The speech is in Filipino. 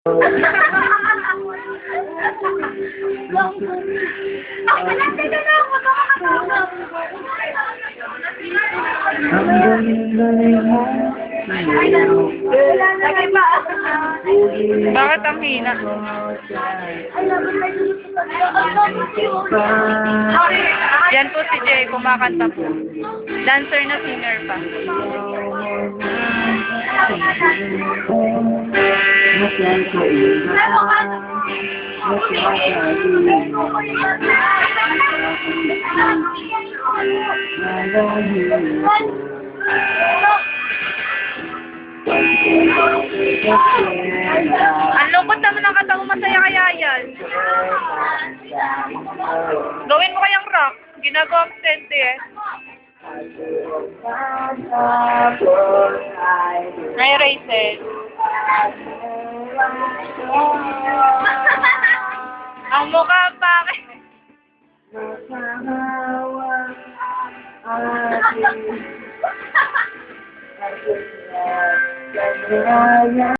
Bakit ang hina? Yan po si Jay, kumakanta po. Dancer na singer pa. Ang lungkot naman ang kata mo, masaya kaya yan. Gawin mo kayang rock. Ginagawa ang sente eh. May races. Ang mukha bakit?